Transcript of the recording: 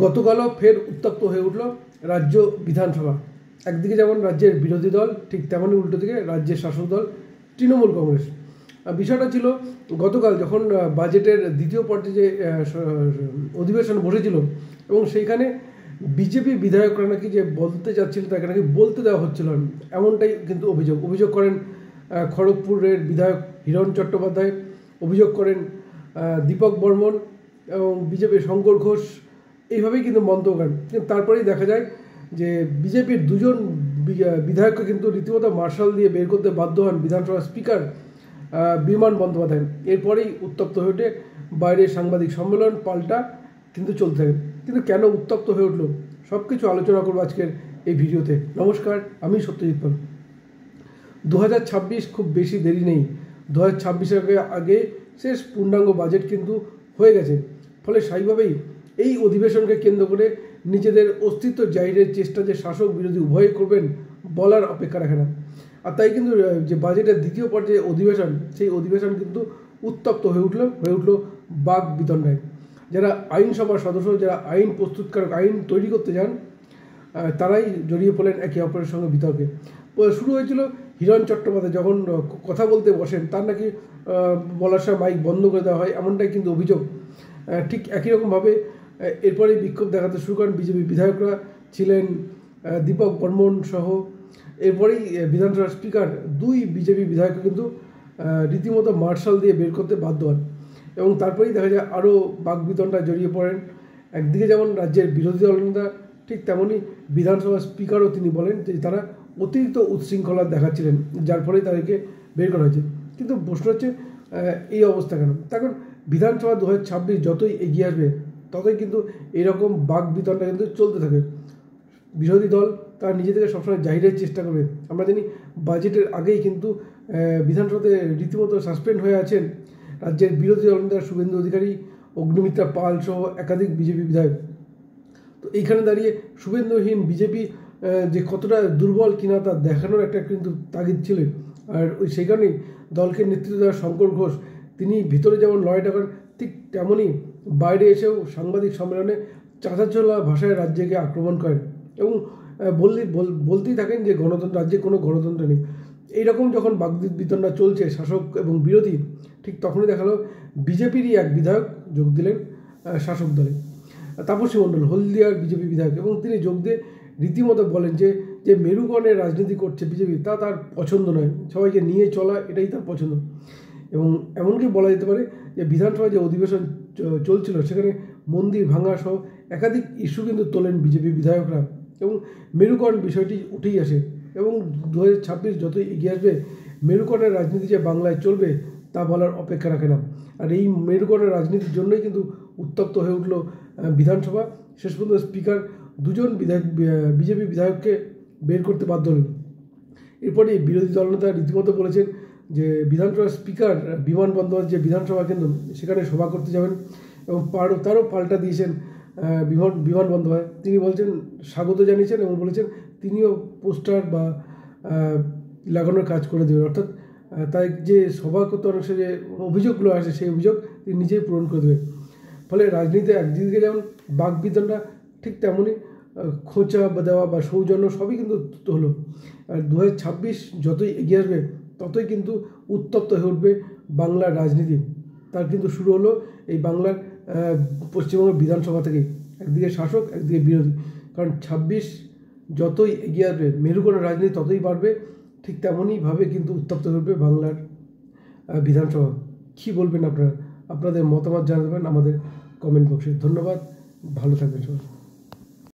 গতকালও ফের উত্তপ্ত হয়ে উঠল রাজ্য বিধানসভা। একদিকে যেমন রাজ্যের বিরোধী দল, ঠিক তেমনই উল্টো দিকে রাজ্যের শাসক দল তৃণমূল কংগ্রেস। বিষয়টা ছিল গতকাল যখন বাজেটের দ্বিতীয় পর্যায়ে যে অধিবেশন বসেছিল এবং সেইখানে বিজেপি বিধায়করা নাকি যে বলতে চাচ্ছিল তাকে নাকি বলতে দেওয়া হচ্ছিল, এমনটাই কিন্তু অভিযোগ করেন খড়গপুরের বিধায়ক হিরণ চট্টোপাধ্যায়, অভিযোগ করেন দীপক বর্মন এবং বিজেপির শঙ্কর ঘোষ। এইভাবেই কিন্তু মন্তব্য করেন। কিন্তু তারপরেই দেখা যায় যে বিজেপির দুজন বিধায়ককে কিন্তু রীতিমতো মার্শাল দিয়ে বের করতে বাধ্য হন বিধানসভার স্পিকার বিমান বন্দ্যোপাধ্যায়। এরপরেই উত্তপ্ত হয়ে ওঠে বাইরে সাংবাদিক সম্মেলন, পাল্টা কিন্তু চলতে থাকে। কিন্তু কেন উত্তপ্ত হয়ে উঠল সব কিছু আলোচনা করবো আজকের এই ভিডিওতে। নমস্কার, আমি সত্যজিৎ পাল। 2026 খুব বেশি দেরি নেই। 2026-এর আগে শেষ পূর্ণাঙ্গ বাজেট কিন্তু হয়ে গেছে। ফলে স্বাভাবিকভাবেই এই অধিবেশনকে কেন্দ্র করে নিজেদের অস্তিত্ব জাহিরের চেষ্টা যে শাসক বিরোধী উভয় করবেন বলার অপেক্ষা রাখে না। আর তাই কিন্তু যে বাজেটের দ্বিতীয় পর্যায়ে অধিবেশন, সেই অধিবেশন কিন্তু উত্তপ্ত হয়ে উঠল বাক বিতণ্ডায়। যারা আইনসভার সদস্য, যারা আইন প্রস্তুতকারক, আইন তৈরি করতে যান, তারাই জড়িয়ে পড়লেন একে অপরের সঙ্গে বিতর্কে। শুরু হয়েছিল হিরণ চট্টোপাধ্যায় যখন কথা বলতে বসেন তার নাকি বলার সময় মাইক বন্ধ করে দেওয়া হয়, এমনটাই কিন্তু অভিযোগ। ঠিক একই রকমভাবে এরপরেই বিক্ষোভ দেখাতে শুরু করেন বিজেপি বিধায়করা, ছিলেন দীপক বর্মন সহ। এরপরেই বিধানসভার স্পিকার দুই বিজেপি বিধায়ককে কিন্তু রীতিমতো মার্শাল দিয়ে বের করতে বাধ্য হন এবং তারপরেই দেখা যায় আরও বাকবিতণ্ডায় জড়িয়ে পড়েন। একদিকে যেমন রাজ্যের বিরোধী দল নেতা, ঠিক তেমনই বিধানসভার স্পিকারও তিনি বলেন যে তারা অতিরিক্ত উচ্ছৃঙ্খলা দেখাচ্ছিলেন, যার ফলে তাদেরকে বের করা হয়েছে। কিন্তু প্রশ্ন হচ্ছে এই অবস্থা কেন? তখন বিধানসভা 2026 যতই এগিয়ে আসবে ততই কিন্তু এরকম বাকবিতণ্ডা কিন্তু চলতে থাকে। বিরোধী দল তারা নিজেদেরকে সবসময় জাহিরের চেষ্টা করবে। আমরা জানি বাজেটের আগেই কিন্তু বিধানসভাতে রীতিমতো সাসপেন্ড হয়ে আছেন রাজ্যের বিরোধী দল নেতা শুভেন্দু অধিকারী, অগ্নিমিত্রা পাল সহ একাধিক বিজেপি বিধায়ক। তো এইখানে দাঁড়িয়ে শুভেন্দুহীন বিজেপি যে কতটা দুর্বল কিনা তা দেখানোর একটা কিন্তু তাগিদ ছিল। আর সেই কারণেই দলকে নেতৃত্ব দেওয়া শঙ্কর ঘোষ, তিনি ভিতরে যেমন লড়াইটা করেন, ঠিক তেমনই বাইরে এসেও সাংবাদিক সম্মেলনে চাঁচাছোলা ভাষায় রাজ্যকে আক্রমণ করেন এবং বলতেই থাকেন যে গণতন্ত্র, রাজ্যে কোনো গণতন্ত্র নেই। এইরকম যখন বাকবিতণ্ডা চলছে শাসক এবং বিরোধী, ঠিক তখনই দেখালো বিজেপিরই এক বিধায়ক যোগ দিলেন শাসক দলে, তাপসী মণ্ডল, হলদিয়ার বিজেপি বিধায়ক। এবং তিনি যোগ দিয়ে রীতিমতো বলেন যে যে মেরুকরণের রাজনীতি করছে বিজেপি তা তার পছন্দ নয়, সবাইকে নিয়ে চলা এটাই তার পছন্দ। এবং এমনকি বলা যেতে পারে যে বিধানসভায় যে অধিবেশন চলছিল সেখানে মন্দির ভাঙা সহ একাধিক ইস্যু কিন্তু তোলেন বিজেপি বিধায়করা এবং মেরুকরণ বিষয়টি উঠেই আসে। এবং 2026 যতই এগিয়ে আসবে মেরুকরণের রাজনীতি যে বাংলায় চলবে তা বলার অপেক্ষা রাখে না। আর এই মেরুকরণের রাজনীতির জন্যই কিন্তু উত্তপ্ত হয়ে উঠল বিধানসভা। শেষ পর্যন্ত স্পিকার দুজন বিজেপি বিধায়ককে বের করতে বাধ্য হলেন। এরপরে বিরোধী দলনেতা রীতিমতো বলেছেন যে বিধানসভার স্পিকার বিমান বন্দ্যোপাধ্যায় যে বিধানসভা কেন্দ্র সেখানে সভা করতে যাবেন এবং তারও পাল্টা দিয়েছেন বিমান বন্দ্যোপাধ্যায়। তিনি বলছেন, স্বাগত জানিয়েছেন এবং বলেছেন তিনিও পোস্টার বা লাগানোর কাজ করে দেবেন। অর্থাৎ তাই যে সভা করতে অনেক যে অভিযোগগুলো আসে সেই অভিযোগ তিনি নিজেই পূরণ করে দেবেন। ফলে রাজনীতিতে একদিকে যেমন বাকবিতণ্ডা, ঠিক তেমনই খোঁচা বা দেওয়া বা সৌজন্য সবই কিন্তু হলো। আর 2026 যতই এগিয়ে আসবে ততই কিন্তু উত্তপ্ত হয়ে উঠবে বাংলার রাজনীতি। তার কিন্তু শুরু হলো এই বাংলার পশ্চিমবঙ্গের বিধানসভা থেকেই, একদিকে শাসক একদিকে বিরোধী। কারণ 26 যতই এগিয়ে আসবে মেরুকরণের রাজনীতি ততই বাড়বে। ঠিক তেমনইভাবে কিন্তু উত্তপ্ত হয়ে উঠবে বাংলার বিধানসভা। কী বলবেন আপনারা? আপনাদের মতামত জানাবেন আমাদের কমেন্ট বক্সে। ধন্যবাদ, ভালো থাকবেন সবাই।